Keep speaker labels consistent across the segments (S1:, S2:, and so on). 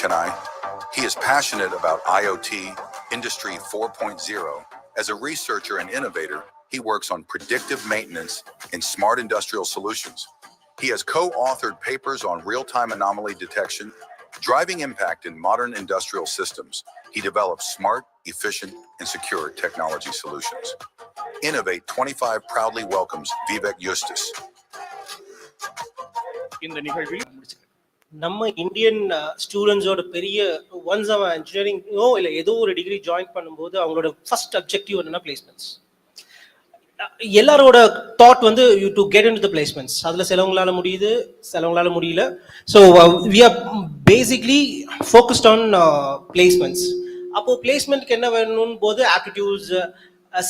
S1: Chennai. He is passionate about IoT, Industry 4.0. As a researcher and innovator, he works on predictive maintenance in smart industrial solutions. He has co-authored papers on real-time anomaly detection, driving impact in modern industrial systems. He develops smart, efficient, and secure technology solutions. Innovate 25 proudly welcomes Vivek Eustace.
S2: இந்த நிகழ்வில்
S3: நம்ம Indian ஸ்டூடெண்ட்ஸோட பெரிய once அவன் இன்ஜினியரிங்கோ இல்லை ஏதோ ஒரு degree join பண்ணும்போது அவங்களோட ஃபர்ஸ்ட் அப்ஜெக்டிவ் என்னன்னா பிளேஸ்மெண்ட்ஸ். எல்லாரோட தாட் வந்து you to get into the placements. அதில் சிலவங்களால முடியுது, சிலவங்களால முடியல. So we are basically focused on placements. அப்போ பிளேஸ்மெண்ட்க்கு என்ன வேணும்னு போது ஆப்டிடியூட்ஸ்,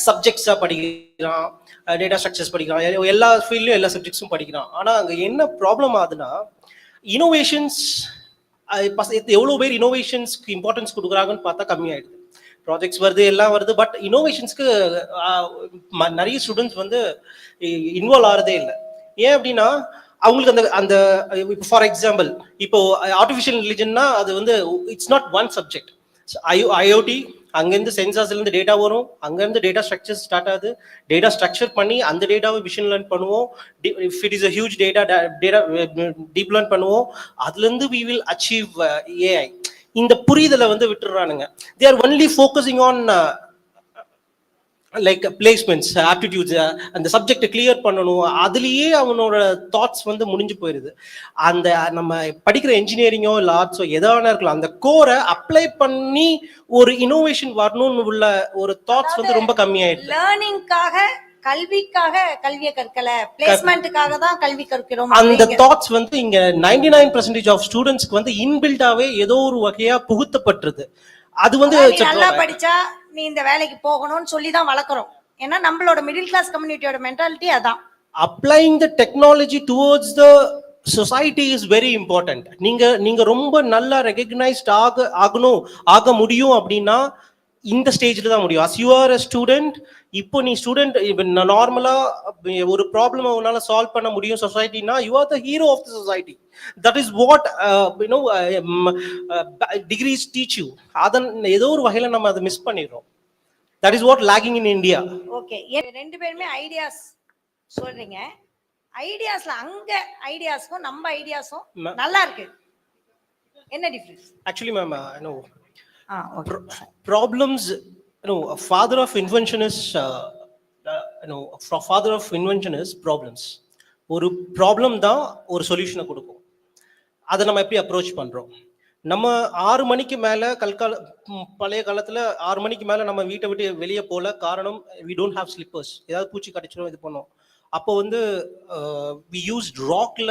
S3: சப்ஜெக்ட்ஸாக படிக்கிறான், டேட்டா ஸ்ட்ரக்சர்ஸ் படிக்கிறான், எல்லா ஃபீல்ட்லையும் எல்லா சப்ஜெக்ட்ஸும் படிக்கிறான். ஆனால் அங்கே என்ன ப்ராப்ளம் ஆகுதுன்னா, இனோவேஷன்ஸ் எவ்வளோ பேர் இனோவேஷன்ஸ்க்கு இம்பார்ட்டன்ஸ் கொடுக்குறாங்கன்னு பார்த்தா கம்மியாயிடுது. ப்ராஜெக்ட்ஸ் வருது, எல்லாம் வருது, பட் இனோவேஷன்ஸ்க்கு நிறைய ஸ்டூடெண்ட்ஸ் வந்து இன்வால்வ் ஆகிறதே இல்லை. ஏன் அப்படின்னா அவங்களுக்கு அந்த அந்த இப்போ ஃபார் எக்ஸாம்பிள் இப்போ ஆர்டிஃபிஷியல் இன்டெலிஜென்ட்னா அது வந்து it's not one subject. IoT அங்கேருந்து சென்சார்ஸ்லேருந்து டேட்டா வரும், அங்கேருந்து டேட்டா ஸ்ட்ரக்சர் ஸ்டார்ட் ஆகுது, டேட்டா ஸ்ட்ரக்சர் பண்ணி அந்த டேட்டாவை விஷன் லேர்ன் பண்ணுவோம். If it is a huge data deep learn பண்ணுவோம். அதுலேருந்து வி வில் அச்சீவ் ஏஐ. இந்த புரிதலை வந்து விட்டுறானுங்க. They are only focusing on like placements, aptitudes, அந்த சப்ஜெக்டை கிளியர் பண்ணணும். அதுலேயே அவனோட தாட்ஸ் வந்து முடிஞ்சு போயிடுது. அந்த நம்ம படிக்கிற இன்ஜினியரிங்கோ இல்லை ஆர்ட்ஸோ எதான இருக்கலாம், அந்த கோரை அப்ளை பண்ணி ஒரு இனோவேஷன் வரணும்னு உள்ள ஒரு தாட்ஸ் வந்து ரொம்ப கம்மியாயிடுது.
S4: லேர்னிங்காக, கல்விக்காக கல்வியை கற்கல, பிளேஸ்மெண்ட்டுக்காக தான் கல்வி கற்கிறோம்.
S3: அந்த தாட்ஸ் வந்து இங்க 99% ஆஃப் ஸ்டூடெண்ட்ஸ்க்கு வந்து இன்பில்டாவே ஏதோ ஒரு வகையா புகுத்தப்பட்டிருது. அது வந்து
S4: நல்லா படிச்சா நீ இந்த வேலைக்கு போகணும்னு சொல்லி தான் வளர்க்குறோம். ஏன்னா நம்மளோட மிடில் கிளாஸ் கம்யூனிட்டியோட மென்டாலிட்டி அதான்.
S3: Applying the technology towards the society is very important. நீங்க ரொம்ப நல்லா ரெகக்னைஸ்ட் ஆக முடியும் அப்படின்னா இந்த ஸ்டேஜ்ல தான் முடியும். As you are a student, இப்போ நீ ஸ்டூடெண்ட் நார்மலா ஒரு ப்ராப்ளம் உன்னால சால்வ் பண்ண முடியும் சொசைட்டினா, you are the hero of the society. That is what degrees teach you. அதன் ஏதோ ஒரு வகையில நம்ம அதை மிஸ் பண்ணிடுறோம். That is what lacking in India.
S4: Okay, ரெண்டு பேருமே ஐடியாஸ் சொல்றீங்க. ஐடியாஸ்ல அங்க ஐடியாஸ்க்கும் நம்ம ஐடியாஸும் நல்லா இருக்கு. என்ன difference?
S3: Actually ma'am, no problems, father of invention is problems. ஒரு ப்ராப்ளம் தான் ஒரு சொல்யூஷனை கொடுக்கும். அதை நம்ம எப்படி அப்ரோச் பண்றோம்? நம்ம 6 மணிக்கு மேல பழைய காலத்துல 6 மணிக்கு மேல நம்ம வீட்டை விட்டு வெளியே போல. காரணம், we don't have slippers. ஏதாவது பூச்சி கடிச்சிடும், இது பண்ணோம். அப்போ வந்து we used rockல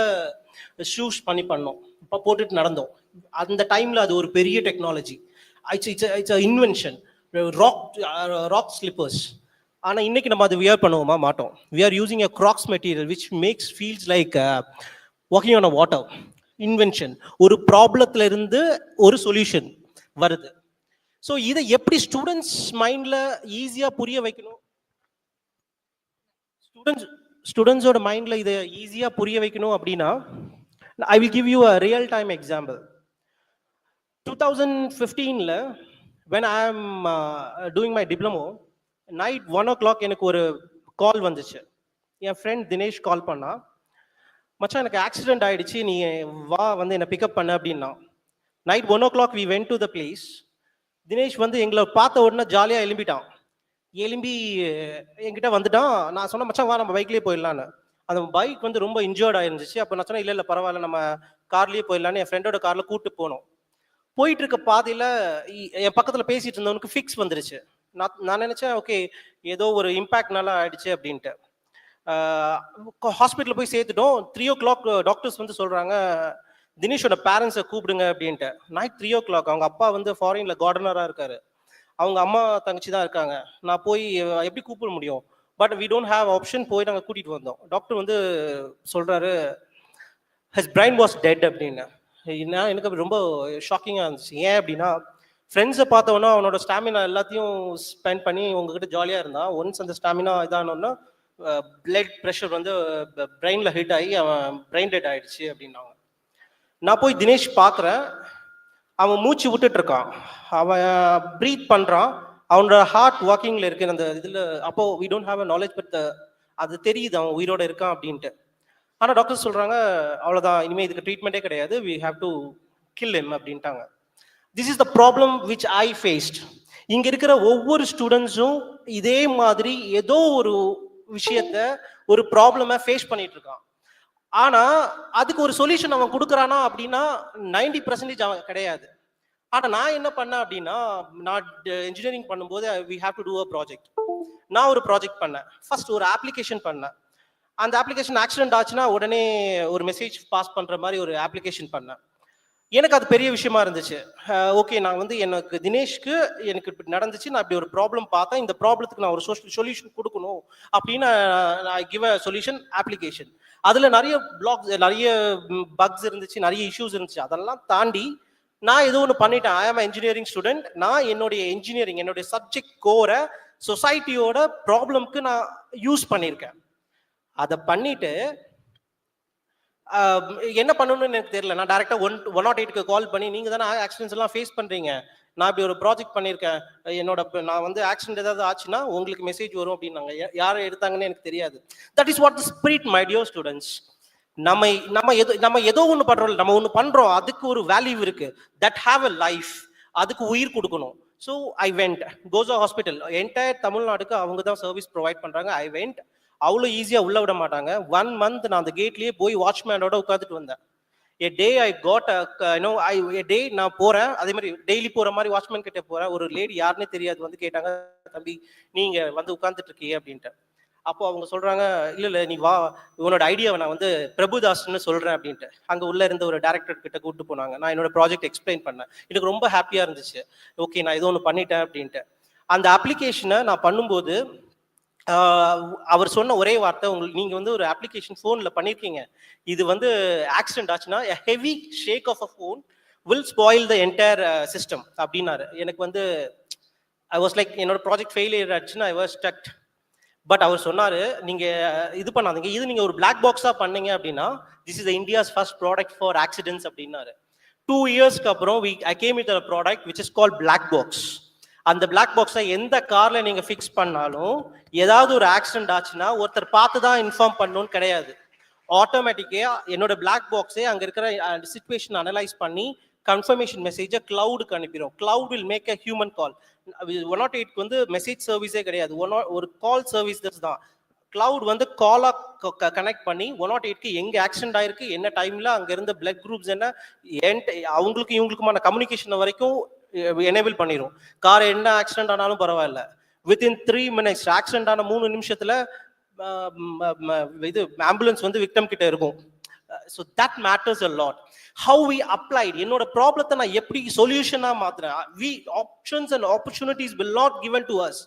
S3: ஷூஸ் பண்ணோம், போட்டுட்டு நடந்தோம். அந்த டைம்ல அது ஒரு பெரிய technology. It's an invention. Rock slippers. ஆனா இன்னைக்கு நம்ம அதை வியர் பண்ணுவோமா? மாட்டோம். We are using a Crocs material which feels like walking on a water. Invention. ஒரு ப்ராப்ளத்துல இருந்து ஒரு சொல்யூஷன் வருது. ஸோ இதை எப்படி ஸ்டூடெண்ட்ஸ் மைண்ட்ல ஈஸியா புரிய வைக்கணும்? ஸ்டூடெண்ட்ஸோட மைண்ட்ல இதை ஈஸியா புரிய வைக்கணும் அப்படின்னா, I will give you a real time example. 2015ல when I am doing my diploma, night 1 o'clock எனக்கு ஒரு கால் வந்துச்சு. என் ஃப்ரெண்ட் தினேஷ் கால் பண்ணா, மச்சான் எனக்கு ஆக்சிடென்ட் ஆயிடுச்சு, நீ வா வந்து என்னை பிக்கப் பண்ண அப்படின்னா. Night 1 o'clock we went to the place. Dinesh வந்து எங்களை பார்த்த உடனே ஜாலியாக எழும்பிட்டான். எழும்பி என்கிட்ட வந்துட்டான். நான் சொன்னேன், மச்சான் வா நம்ம பைக்லேயே போயிடலான்னு. அந்த பைக் வந்து ரொம்ப இன்ஜர்ட் ஆயிருந்துச்சு. அப்போ நான் சொன்னேன், இல்லை பரவாயில்ல நம்ம கார்லேயே போயிடலான்னு என் ஃப்ரெண்டோட காரில் கூப்பிட்டு போனோம். போயிட்டு இருக்க பாதையில என் பக்கத்துல பேசிட்டு இருந்தவனுக்கு ஃபிக்ஸ் வந்துருச்சு. நான் நினைச்சேன், ஓகே ஏதோ ஒரு இம்பாக்ட்னால ஆயிடுச்சு அப்படின்ட்டு. ஹாஸ்பிட்டல் போய் சேர்த்துட்டோம். 3 o'clock டாக்டர்ஸ் வந்து சொல்றாங்க, தினேஷோட பேரண்ட்ஸை கூப்பிடுங்க அப்படின்ட்டு. நைட் 3 o'clock அவங்க அப்பா வந்து ஃபாரின்ல கார்டனரா இருக்காரு, அவங்க அம்மா தங்கச்சி தான் இருக்காங்க. நான் போய் எப்படி கூப்பிட முடியும்? But we don't have option. போய் நாங்கள் கூட்டிட்டு வந்தோம். டாக்டர் வந்து சொல்றாரு, ஹிஸ் பிரைன் வாஸ் டெட் அப்படின்னு. எனக்கு ரொம்ப ஷாக்கிங்காக இருந்துச்சு. ஏன் அப்படின்னா, ஃப்ரெண்ட்ஸை பார்த்தவொன்னா அவனோட ஸ்டாமினா எல்லாத்தையும் ஸ்பெண்ட் பண்ணி உங்ககிட்ட ஜாலியாக இருந்தான். ஒன்ஸ் அந்த ஸ்டாமினா இதானோன்னா பிளட் ப்ரெஷர் வந்து பிரெயினில் ஹிட் ஆகி அவன் பிரெயின் டெட் ஆகிடுச்சு அப்படின்னாங்க. நான் போய் தினேஷ் பார்க்குறேன். அவன் மூச்சு விட்டுட்டு இருக்கான், அவன் ப்ரீத் பண்றான், அவனோட ஹார்ட் வாக்கிங்ல இருக்கு அந்த இதுல. அப்போ we don't have a knowledge, but அது தெரியுது அவன் உயிரோட இருக்கான் அப்படின்ட்டு. ஆனா டாக்டர் சொல்றாங்க அவ்வளவுதான், இனிமே இதுக்கு ட்ரீட்மெண்ட்டே கிடையாது, we have to kill him அப்படின்ட்டாங்க. This is the problem which I faced. இங்க இருக்கிற ஒவ்வொரு ஸ்டூடெண்ட்ஸும் இதே மாதிரி ஏதோ ஒரு விஷயத்த, ஒரு ப்ராப்ளமை ஃபேஸ் பண்ணிட்டு இருக்கான். ஆனா அதுக்கு ஒரு சொல்யூஷன் அவன் கொடுக்குறானா அப்படின்னா 90% அவன் கிடையாது. ஆனா நான் என்ன பண்ணேன் அப்படின்னா, நான் இன்ஜினியரிங் பண்ணும்போது we have to do a project. நான் ஒரு ப்ராஜெக்ட் பண்ணேன். ஃபர்ஸ்ட் ஒரு அப்ளிகேஷன் பண்ணேன். அந்த அப்ளிகேஷன் ஆக்சிடென்ட் ஆச்சுன்னா உடனே ஒரு மெசேஜ் பாஸ் பண்ற மாதிரி ஒரு அப்ளிகேஷன் பண்ணேன். எனக்கு அது பெரிய விஷயமா இருந்துச்சு. ஓகே, நான் வந்து எனக்கு தினேஷ்க்கு எனக்கு இப்படி நடந்துச்சு, நான் இப்படி ஒரு ப்ராப்ளம் பார்த்தேன், இந்த ப்ராப்ளத்துக்கு நான் ஒரு சொல்யூஷன் கொடுக்கணும் அப்படின்னு நான் கிவ் அ சொல்யூஷன் அப்ளிகேஷன். அதுல நிறைய பிளாக்ஸ், நிறைய பக்ஸ் இருந்துச்சு, நிறைய இஷ்யூஸ் இருந்துச்சு. அதெல்லாம் தாண்டி நான் ஏதோ ஒன்று பண்ணிட்டேன். ஐ ஆம் இன்ஜினியரிங் ஸ்டூடெண்ட். நான் என்னுடைய இன்ஜினியரிங், என்னுடைய சப்ஜெக்ட் கோரை சொசைட்டியோட ப்ராப்ளம்க்கு நான் யூஸ் பண்ணியிருக்கேன். அதை பண்ணிட்டு என்ன பண்ணணும்னு எனக்கு தெரியல. நான் டேரக்டா 108க்கு கால் பண்ணி, நீங்க தானே ஆக்சிடென்ட்ஸ் எல்லாம் ஃபேஸ் பண்றீங்க, நான் இப்படி ஒரு ப்ராஜெக்ட் பண்ணியிருக்கேன், நான் வந்து ஆக்சிடென்ட் ஏதாவது ஆச்சுன்னா உங்களுக்கு மெசேஜ் வரும் அப்படின்னாங்க. யாரை எடுத்தாங்கன்னு எனக்கு தெரியாது. That is what the spirit, my dear students. நம்ம ஏதோ ஒன்று பண்றோம், நம்ம ஒன்று பண்றோம், அதுக்கு ஒரு வேல்யூ இருக்கு, தட் ஹாவ் அ லைஃப், அதுக்கு உயிர் கொடுக்கணும். So I went Gosha hospital, entire தமிழ்நாடுக்கு அவங்க தான் சர்வீஸ் ப்ரொவைட் பண்றாங்க. I went. அவ்வளோ ஈஸியாக உள்ள விட மாட்டாங்க. 1 month நான் அந்த கேட்லயே போய் வாட்ச்மேனோட உட்காந்துட்டு வந்தேன். எ டே ஐ காட் எ டே நான் போறேன், அதே மாதிரி டெய்லி போற மாதிரி வாட்ச்மேன் கிட்ட போறேன். ஒரு லேடி யாருன்னே தெரியாது வந்து கேட்டாங்க, தம்பி நீங்க வந்து உட்காந்துட்டு இருக்கீங்க அப்படின்ட்டு. அப்போ அவங்க சொல்றாங்க, இல்ல நீ வா, உன்னோட ஐடியாவை நான் வந்து பிரபுதாஸ்ன்னு சொல்றேன் அப்படின்ட்டு. அங்க உள்ள இருந்த ஒரு டைரக்டர் கிட்ட கூப்பிட்டு போனாங்க. நான் என்னோட ப்ராஜெக்ட் எக்ஸ்பிளைன் பண்ணேன். எனக்கு ரொம்ப ஹாப்பியா இருந்துச்சு. ஓகே, நான் ஏதோ ஒன்று பண்ணிட்டேன் அப்படின்ட்டு. அந்த அப்ளிகேஷனை நான் பண்ணும்போது அவர் சொன்ன ஒரே வார்த்தை, உங்களுக்கு நீங்க வந்து ஒரு அப்ளிகேஷன் ஃபோன்ல பண்ணிருக்கீங்க, இது வந்து ஆக்சிடென்ட் ஆச்சுன்னா a heavy shake of a phone will spoil the entire system அப்படின்னாரு. எனக்கு வந்து ஐ வாஸ் லைக், என்னோட ப்ராஜெக்ட் ஃபெயிலியர் ஆச்சுன்னா ஐ வாஸ் ஸ்டக்ட். பட் அவர் சொன்னாரு, நீங்க இது பண்ணாதீங்க, இது நீங்க ஒரு பிளாக் பாக்ஸா பண்ணீங்க அப்படின்னா this is India's first product for accidents அப்படின்னாரு. 2 yearsக்கு அப்புறம் ஐ கேம் வித் a product which is called black box. அந்த பிளாக் பாக்ஸை எந்த கார்ல நீங்க ஃபிக்ஸ் பண்ணாலும் ஏதாவது ஒரு ஆக்சிடென்ட் ஆச்சுன்னா ஒருத்தர் பார்த்து தான் இன்ஃபார்ம் பண்ணணும்னு கிடையாது. ஆட்டோமேட்டிக்கா என்னோட பிளாக் பாக்ஸே அங்க இருக்கிற சிச்சுவேஷன் அனலைஸ் பண்ணி கன்ஃபர்மேஷன் மெசேஜை கிளவுடுக்கு அனுப்பிடும். Cloud will make a human call. 108க்கு வந்து மெசேஜ் சர்வீஸே கிடையாது, ஒரு கால் சர்வீஸ் தான். கிளவுட் வந்து காலா கனெக்ட் பண்ணி 108க்கு எங்க ஆக்சிடென்ட் ஆயிருக்கு, என்ன டைம்ல, அங்க இருந்த பிளட் குரூப்ஸ் என்ன, அவங்களுக்கு இவங்களுக்குமான கம்யூனிகேஷன் வரைக்கும் எனேபிள் பண்ணிடும். கார் என்ன ஆக்சிடென்ட் ஆனாலும் பரவாயில்ல, வித்தின் 3 minutes, ஆக்சிடென்ட் ஆன 3 நிமிஷத்துல இது ஆம்புலன்ஸ் வந்து விக்டம் கிட்ட இருக்கும். So that matters a lot. How we applied, என்னோட ப்ராப்ளத்தை நான் எப்படி சொல்யூஷனா மாத்துறேன். Options and opportunities will not given to us.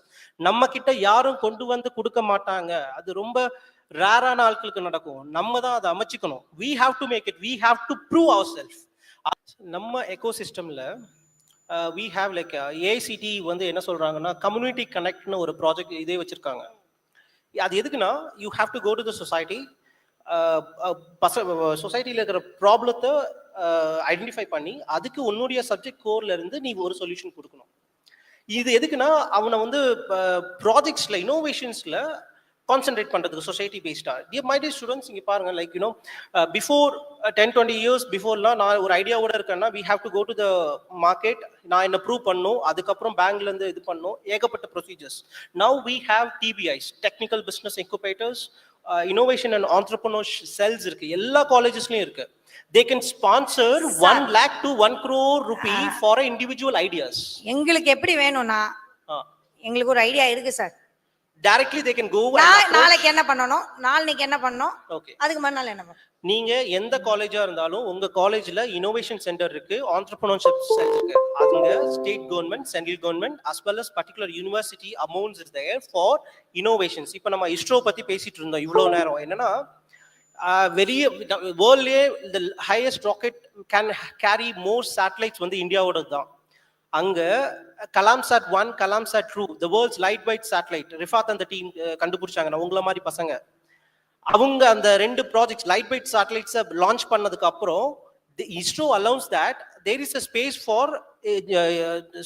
S3: நம்ம கிட்ட யாரும் கொண்டு வந்து கொடுக்க மாட்டாங்க. அது ரொம்ப ரேரான ஆட்களுக்கு நடக்கும். நம்ம தான் அதை அமைச்சிக்கணும். We have to make it. We have to prove ourselves. நம்ம எக்கோசிஸ்டம்ல we have like AICT வந்து என்ன சொல்றாங்கன்னா, கம்யூனிட்டி கனெக்ட்னு ஒரு ப்ராஜெக்ட் இதே வச்சிருக்காங்க. அது எதுக்குன்னா, you have to go to the society, சொசைட்டியில் இருக்கிற ப்ராப்ளத்தை ஐடென்டிஃபை பண்ணி அதுக்கு உன்னுடைய சப்ஜெக்ட் கோர்ல இருந்து நீ ஒரு சொல்யூஷன் கொடுக்கணும். இது எதுக்குன்னா, அவனை வந்து ப்ராஜெக்ட்ஸ்ல இனோவேஷன்ஸ்ல கான்சென்ட்ரேட் பண்றதுக்கு, சொசைட்டி பேஸ்டா. மை டியர் ஸ்டூடெண்ட்ஸ், இங்க பாருங்க, லைக் யூனோ பிஃபோர் 10-20 years பிஃபோர்லாம் நான் ஒரு ஐடியாவோட இருக்கேன்னா, we have to go to the market, நான் என்ன ப்ரூவ் பண்ணும், அதுக்கப்புறம் பேங்க்ல இருந்து இது பண்ணும், ஏகப்பட்ட procedures. Now we have TBIs, technical business incubators, innovation and entrepreneurs cells இருக்கு, எல்லா காலேஜஸ்லயும் இருக்கு. They can sponsor 1 lakh to 1 crore rupee for individual ideas.
S4: எங்களுக்கு எப்படி வேணும்னா, எங்களுக்கு ஒரு ஐடியா இருக்கு sir,
S3: directly they can go.
S4: நாளைக்கு என்ன பண்ணணும், நாளைக்கு என்ன பண்ணணும்,
S3: ஓகே,
S4: அதுக்கு மறுநாள் என்ன பண்ணணும்.
S3: நீங்க எந்த காலேஜா இருந்தாலும் உங்க காலேஜ்ல இனோவேஷன் சென்டர் இருக்கு, ஆண்டர்பிரினர்ஷிப் செல் இருக்கு. அதுங்க state government, central government as well as particular university amounts is there for innovations. இப்போ நம்ம இஸ்ரோ பத்தி பேசிட்டு இருந்தோம் இவ்வளவு நேரம். என்னன்னா, வெளிய வேர்ல்ட்லயே the highest rocket can carry more satellites வந்து இந்தியாவோட தான். அங்க Kalamsat 1, Kalamsat 2, the world's lightweight satellite, Rifath அந்த டீம் கண்டுபிடிச்சாங்க, உங்கள மாதிரி பசங்க. அவங்க அந்த 2 ப்ராஜெக்ட்ஸ் லைட் வெயிட் சேட்டலைட்ஸை லான்ச் பண்ணதுக்கு அப்புறம் The ISRO allows that there is a space for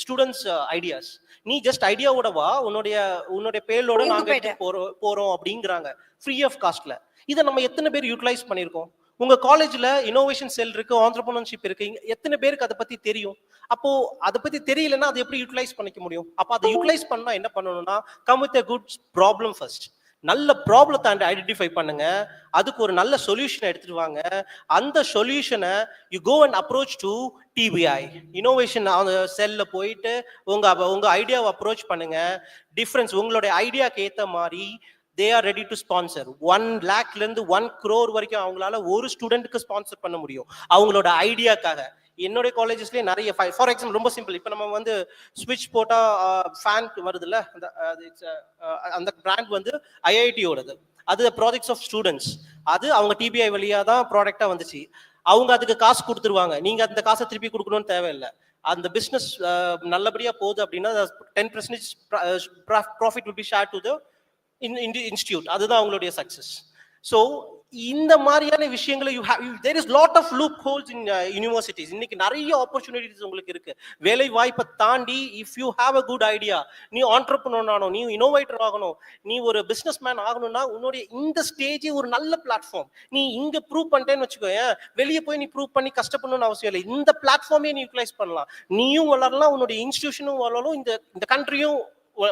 S3: students ideas. நீ ஜஸ்ட் ஐடியாவோட வா, உன்னுடைய பேலோட நாங்க எடுத்து போறோம் அப்படிங்கிறாங்க ஃப்ரீ ஆஃப் காஸ்ட்ல. இதை நம்ம எத்தனை பேர் யூட்டிலைஸ் பண்ணியிருக்கோம்? உங்க காலேஜ்ல இனோவேஷன் செல் இருக்கு, ஆண்டர்பிரினர்ஷிப் இருக்கு, எத்தனை பேருக்கு அதை பத்தி தெரியும்? அப்போ அதை பத்தி தெரியலன்னா அதை எப்படி யூட்டிலைஸ் பண்ணிக்க முடியும்? அப்போ அதை யூட்டிலைஸ் பண்ணா என்ன பண்ணணும்னா, come with a good problem first. நல்ல ப்ராப்ளத்தை ஐடென்டிஃபை பண்ணுங்க, அதுக்கு ஒரு நல்ல சொல்யூஷனை எடுத்துட்டு வாங்க. அந்த சொல்யூஷனை you go and approach to TBI innovation செல்ல போயிட்டு உங்க ஐடியாவை அப்ரோச் பண்ணுங்க. டிஃபரன்ஸ் உங்களுடைய ஐடியாக்கு ஏற்ற மாதிரி they are ready to sponsor. 1 lakh ல இருந்து 1 crore வரைக்கும் அவங்களால ஒரு ஸ்டூடெண்ட்க்கு ஸ்பான்சர் பண்ண முடியும் அவங்களோட ஐடியாக்காக. என்னோட காலேஜஸ்லயே நிறைய ஃபார் எக்ஸாம்பிள் ரொம்ப சிம்பிள், இப்போ நம்ம வந்து ஸ்விட்ச் போட்டா ஃபேன் வருதுல்ல, அந்த பிராண்ட் வந்து ஐஐடியோடது, அது ப்ராஜெக்ட்ஸ் ஆஃப் ஸ்டூடெண்ட்ஸ், அது அவங்க டிபிஐ வழியா தான் ப்ராடக்டா வந்துச்சு. அவங்க அதுக்கு காசு கொடுத்துருவாங்க, நீங்க அந்த காசை திருப்பி கொடுக்கணும்னு தேவையில்லை. அந்த பிசினஸ் நல்லபடியா போகுது அப்படின்னா 10% profit will be shared to the institute. அதுதான் அவங்களுடைய சக்சஸ். ஸோ இந்த மாதிரியான விஷயங்களை there is lot of loopholes in universities. இன்னைக்கு நிறைய ஆப்பர்ச்சுனிட்டிஸ் உங்களுக்கு இருக்கு. வேலை வாய்ப்பை தாண்டி if you have a good idea, நீ ஆண்டர்பிரினர் ஆகணும், நீ இனோவேட்டர் ஆகணும், நீ ஒரு பிசினஸ் மேன் ஆகணும்னா உன்னுடைய இந்த ஸ்டேஜ் ஒரு நல்ல பிளாட்ஃபார்ம். நீ இங்க ப்ரூவ் பண்ணிட்டேன்னு வச்சுக்கோ, வெளியே போய் நீ ப்ரூவ் பண்ணி கஷ்டப்படணும்னு அவசியம் இல்லை. இந்த பிளாட்ஃபார்மே நீ யூட்டிலைஸ் பண்ணலாம். நீயும் வளரலாம், உன்னுடைய இன்ஸ்டிடியூஷனும் வளரும், இந்த கண்ட்ரியும்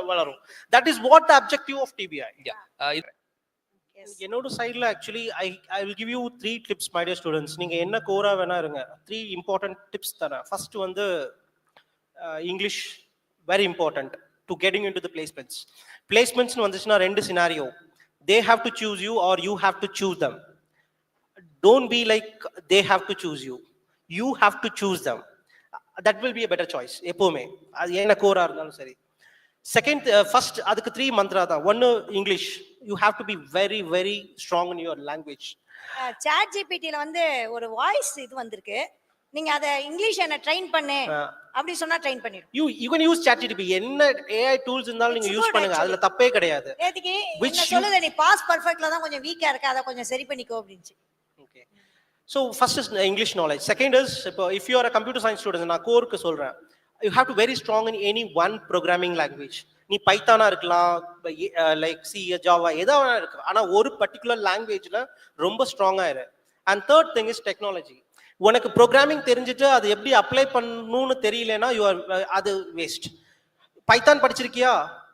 S3: வளரும். That is what the objective of TBI. என்னோட சைடுல actually I will give you 3 tips my dear students. நீங்க என்ன கோரா வேணா இருங்க, 3 important tips தரேன். ஃபர்ஸ்ட் வந்து English very important to getting into the placements. பிளேஸ்மெண்ட்ஸ்னு வந்துச்சுன்னா 2 scenario, they have to choose you or you have to choose them. Don't be like they have to choose you, you have to choose them. That will be a better choice எப்பவுமே, அது என்ன கோரா இருந்தாலும் சரி. Second first அதுக்கு 3 மந்த்ரா தான். ஒன்னு English, you have to be very very strong in your language.
S4: சாட் ஜிபிடில வந்து ஒரு வாய்ஸ் இது வந்திருக்கு, நீங்க அத இங்கிலீஷ் என்ன ட்ரெயின் பண்ணு அப்படி சொன்னா ட்ரெயின் பண்ணிடும்.
S3: you can use chat gpt, என்ன AI டூல்ஸ் இருந்தாலும் நீங்க யூஸ் பண்ணுங்க, அதுல தப்பே கிடையாது.
S4: நேத்துக்கு என்ன சொல்லுது, நீ பாஸ் பெர்ஃபெக்ட்ல தான் கொஞ்சம் வீக்கா இருக்க, அத கொஞ்சம் சரி பண்ணிக்கோ அப்படினு.
S3: Okay, so first is English knowledge. Second is if you are a computer science student, நான் கோருக்கு சொல்றேன், you have to very strong in any one programming language. நீ பைத்தானா இருக்கலாம், லைக் சி, ஜாவா, ஏதாவது இருக்கு, ஆனா ஒரு பர்டிகுலர் லாங்குவேஜ்ல ரொம்ப ஸ்ட்ராங்கா இரு. And third thing is technology. உனக்கு ப்ரோக்ராமிங் தெரிஞ்சுட்டு அது எப்படி அப்ளை பண்ணணும்னு தெரியலனா அது வேஸ்ட். பைத்தான் படிச்சிருக்கியா,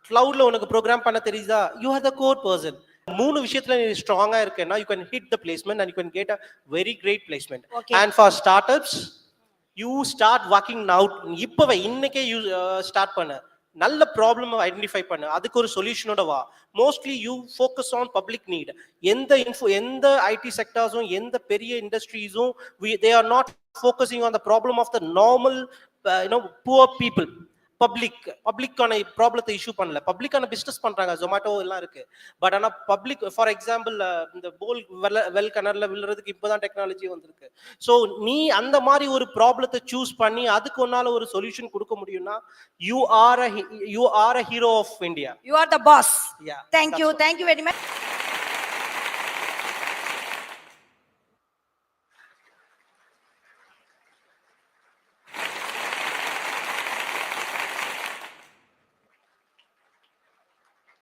S3: கிளவுட்ல உனக்கு ப்ரோக்ராம் பண்ண தெரியுதா, you are the core person. 3 விஷயத்துல நீ ஸ்ட்ராங்கா இருக்கேன்னா you can hit the placement and you can get a very great placement.
S4: Okay.
S3: And for startups, you start working now. இப்பவே இன்னைக்கே ஸ்டார்ட் பண்ணு, நல்ல ப்ராப்ளம் ஐடென்டிஃபை பண்ணு, அதுக்கு ஒரு சொல்யூஷனோட வா. Mostly you focus on public need. எந்த ஐடி செக்டர்ஸும் எந்த பெரிய இண்டஸ்ட்ரீஸும் they are not focusing on the problem of the normal poor people. பப்ளிக்கான ப்ராப்ளத்தை இஷ்யூ பண்ணல, பப்ளிக்கான பிசினஸ் பண்றாங்க, ஜொமேட்டோ எல்லாம் இருக்கு. பட் ஆனா பப்ளிக், ஃபார் எக்ஸாம்பிள் இந்த போல் வெல் கிணறுல விழுறதுக்கு இப்பதான் டெக்னாலஜி வந்திருக்கு. ஸோ நீ அந்த மாதிரி ஒரு ப்ராப்ளத்தை சூஸ் பண்ணி அதுக்கு ஒன்னால ஒரு சொல்யூஷன் கொடுக்க முடியும்னா you are a hero of India.
S4: You are the boss.
S3: Yeah,
S4: thank you very much.